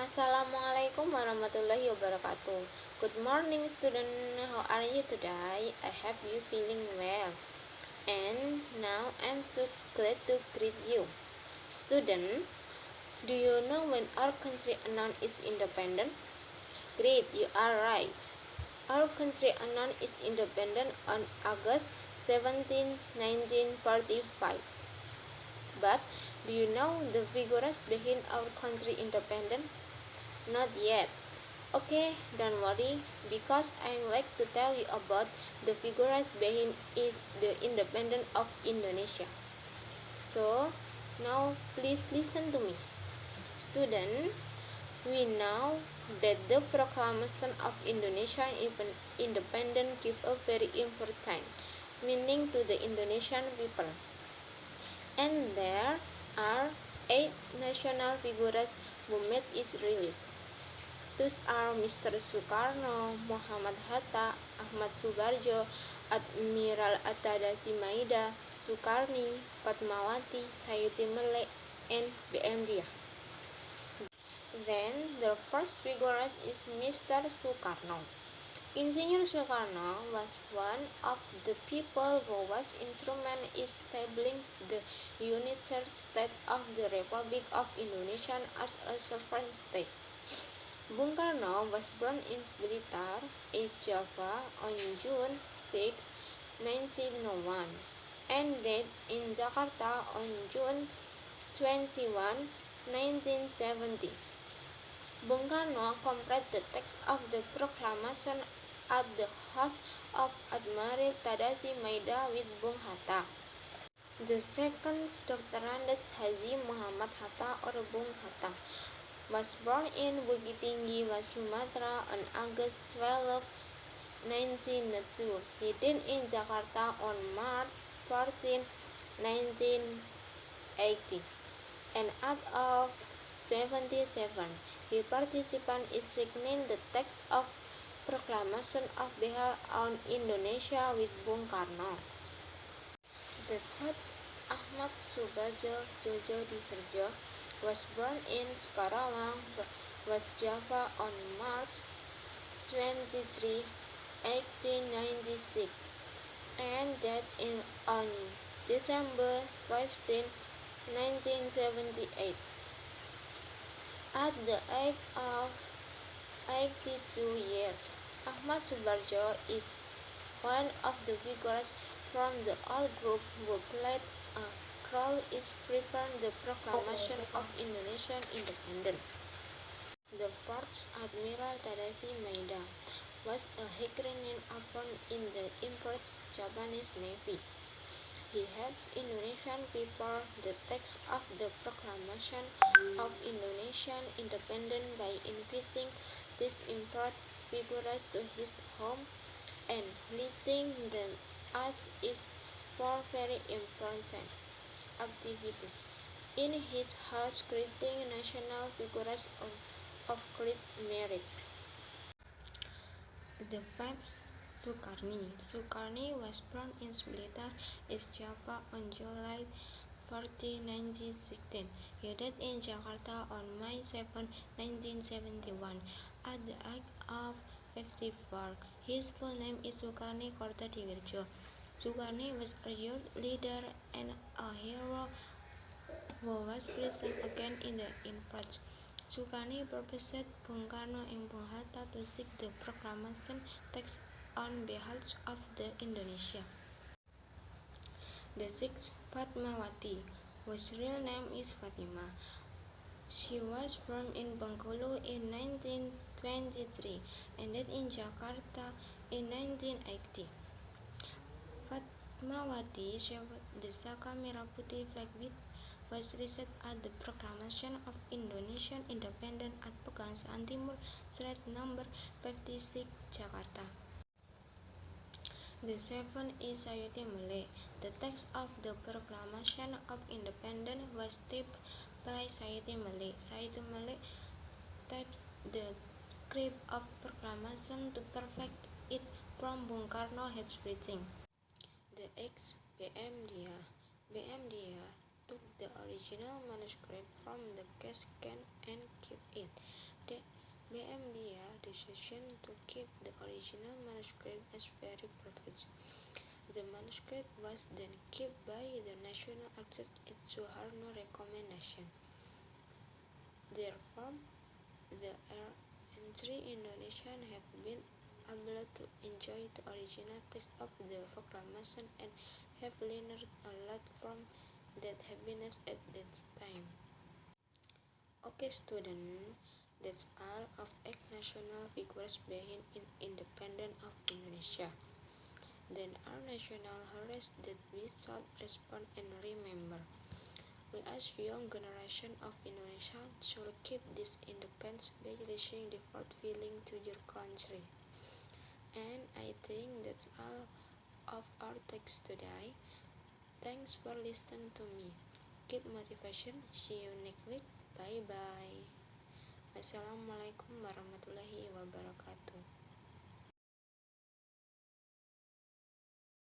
Assalamualaikum warahmatullahi wabarakatuh. Good morning, student. How are you today? I hope you feeling well. And now I'm so glad to greet you. Student, do you know when our country announced its independence? Great, you are right. Our country announced its independence on August 17, 1945. But do you know the figures behind our country independence? Not yet. Okay, don't worry, because I like to tell you about the figures behind the independence of Indonesia. So, now please listen to me. Student, we know that the proclamation of Indonesian independence gives a very important meaning to the Indonesian people. And there are 8 national figures who made its release. Those are Mr. Soekarno, Muhammad Hatta, Ahmad Subarjo, Admiral Atadasi Maida, Sukarni, Fatmawati, Sayuti Mele, and BM Dia. Then the first figure is Mr. Soekarno. Engineer Soekarno was one of the people who was instrumental in establishing the United States of the Republic of Indonesia as a sovereign state. Bung Karno was born in Blitar, East Java on June 6, 1901 and died in Jakarta on June 21, 1970. Bung Karno completed the text of the proclamation at the house of Admiral Tadasi Maida with Bung Hatta. The second Dr. Randat Haji Muhammad Hatta or Bung Hatta was born in Bukit Tinggi, Sumatra on August 12, 1902. He died in Jakarta on March 14, 1980. And at of 77, he participated in signing the text of Proclamation of Behal on Indonesia with Bung Karno. The third, Ahmad Subarjo Jojo Diserjo, was born in Sukarawang, West Java on March 23, 1896 and died on December 15, 1978. At the age of 82 years, Ahmad Subarjo is one of the figures from the old group who played a role in preparing the proclamation of Indonesian independence. The fourth, Admiral Tadasi Maida, was a Hungarian officer in the Emperor's Japanese Navy. He helped Indonesian people the text of the proclamation of Indonesian independence by inviting these important figures to his home and listing them as his 4 very important activities in his house, creating national figures of great merit. The fifth, Sukarni was born in Blitar, East Java on July 14, 1916. He died in Jakarta on May 7, 1971 at the age of 54. His full name is Sukarni Kartadiwirjo. Sukarni was a youth leader and a hero who was present again in the invasion. Sukarni purposed Bung Karno and Bung Hatta to seek the proclamation text on behalf of the Indonesia. The sixth, Fatmawati, whose real name is Fatima. She was born in Bengkulu in 1923 and died in Jakarta in 1980. Fatmawati served the Saka Merah Putih flag which was raised at the proclamation of Indonesian independence at Pegangsaan Timur, Street number 56, Jakarta. The seventh is Sayuti Mele. The text of the Proclamation of Independence was typed by Sayuti Mele. Sayuti Mele types the script of proclamation to perfect it from Bung Karno handwriting. The ex BM Dia. BM Dia took the original manuscript from the casket and kept it. The BMDA decision to keep the original manuscript as very perfect. The manuscript was then kept by the National Archives to Harno recommendation. Therefore, the entry Indonesian have been able to enjoy the original text of the proclamation and have learned a lot from that happiness at that time. Okay student, that's all of 8 national figures being independent of Indonesia. Then our national heritage that we should respond and remember. We as young generation of Indonesia should keep this independence by reaching the fulfilling to your country. And I think that's all of our text today. Thanks for listening to me. Keep motivation. See you next week. Bye bye. Wassalamualaikum warahmatullahi wabarakatuh.